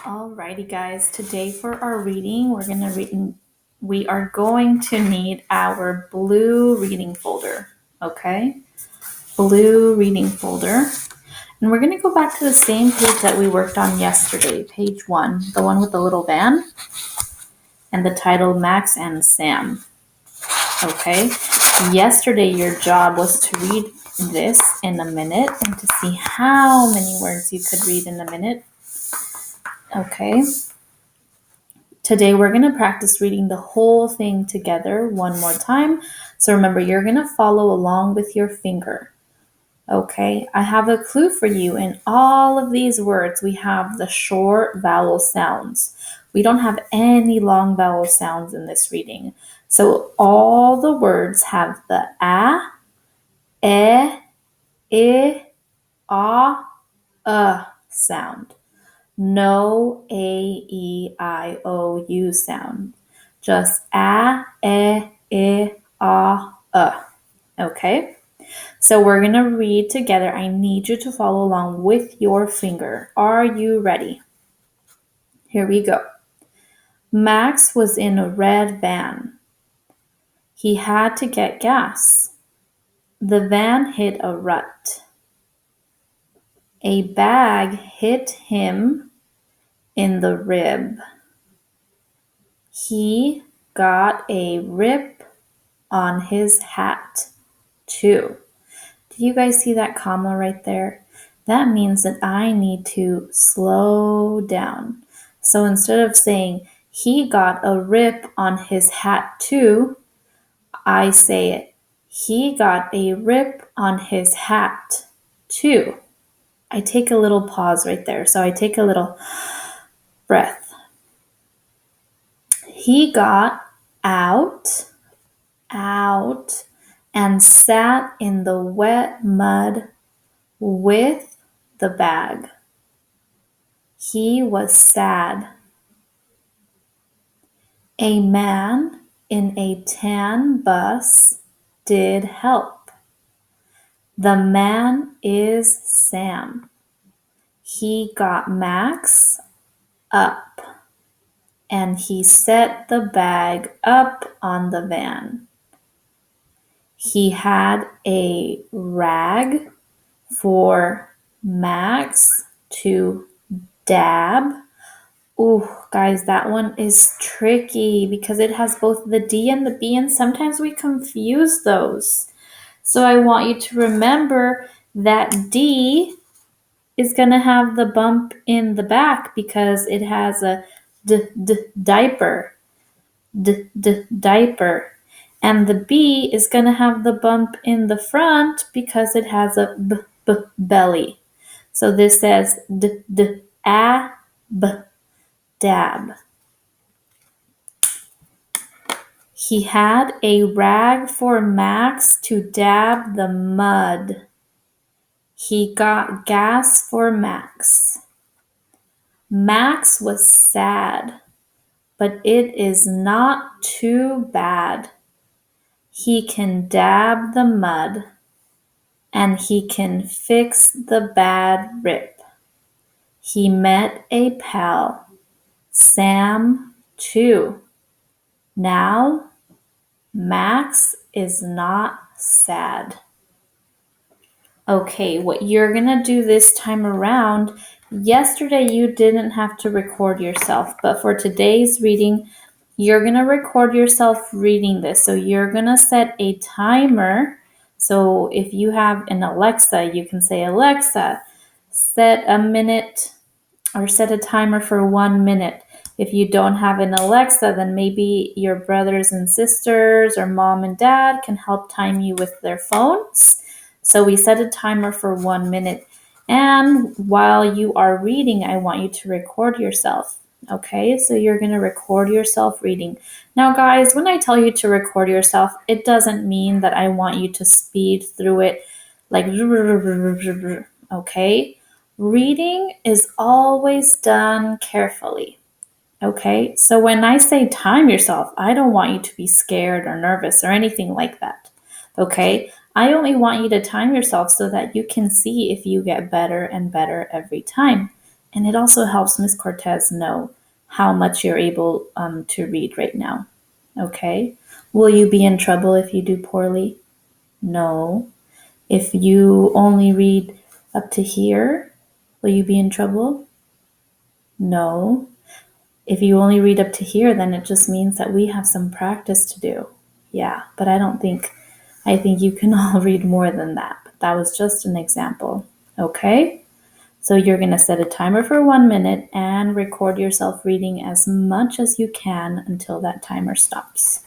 Alrighty, guys. Today for our reading, we are going to need our blue reading folder. Okay, blue reading folder, and we're going to go back to the same page that we worked on yesterday, page 1, the one with the little van, and the title Max and Sam. Okay, yesterday your job was to read this in a minute and to see how many words you could read in a minute. Okay. Today we're going to practice reading the whole thing together one more time. So remember, you're going to follow along with your finger. Okay, I have a clue for you. In all of these words, we have the short vowel sounds. We don't have any long vowel sounds in this reading. So all the words have the a, e, a sound. No A, E, I, O, U sound. Just a, e, a. Okay? So we're going to read together. I need you to follow along with your finger. Are you ready? Here we go. Max was in a red van. He had to get gas. The van hit a rut. A bag hit him in the rib. He got a rip on his hat, too. Do you guys see that comma right there? That means that I need to slow down. So instead of saying, he got a rip on his hat, too, I say it, he got a rip on his hat, too. I take a little pause right there. So I take a little breath. He got out, and sat in the wet mud with the bag. He was sad. A man in a tan bus did help. The man is Sam. He got Max up, and he set the bag up on the van. He had a rag for Max to dab. Ooh, guys, that one is tricky because it has both the D and the B, and sometimes we confuse those. So I want you to remember that D is going to have the bump in the back because it has a diaper. Diaper. And the B is going to have the bump in the front because it has a belly. So this says dab. He had a rag for Max to dab the mud. He got gas for Max. Max was sad, but it is not too bad. He can dab the mud, and he can fix the bad rip. He met a pal, Sam, too. Now, Max is not sad. Okay, what you're going to do this time around, yesterday you didn't have to record yourself, but for today's reading, you're going to record yourself reading this. So you're going to set a timer. So if you have an Alexa, you can say, Alexa, set a minute or set a timer for 1 minute. If you don't have an Alexa, then maybe your brothers and sisters or mom and dad can help time you with their phones. So we set a timer for 1 minute. And while you are reading, I want you to record yourself. Okay, so you're going to record yourself reading. Now, guys, when I tell you to record yourself, it doesn't mean that I want you to speed through it like, okay? Reading is always done carefully. Okay, so when I say time yourself, I don't want you to be scared or nervous or anything like that. Okay, I only want you to time yourself so that you can see if you get better and better every time. And it also helps Miss Cortez know how much you're able to read right now. Okay? Will you be in trouble if you do poorly? No. If you only read up to here, will you be in trouble? No. If you only read up to here, then it just means that we have some practice to do. Yeah, but I think you can all read more than that. But that was just an example. Okay? So you're going to set a timer for 1 minute and record yourself reading as much as you can until that timer stops.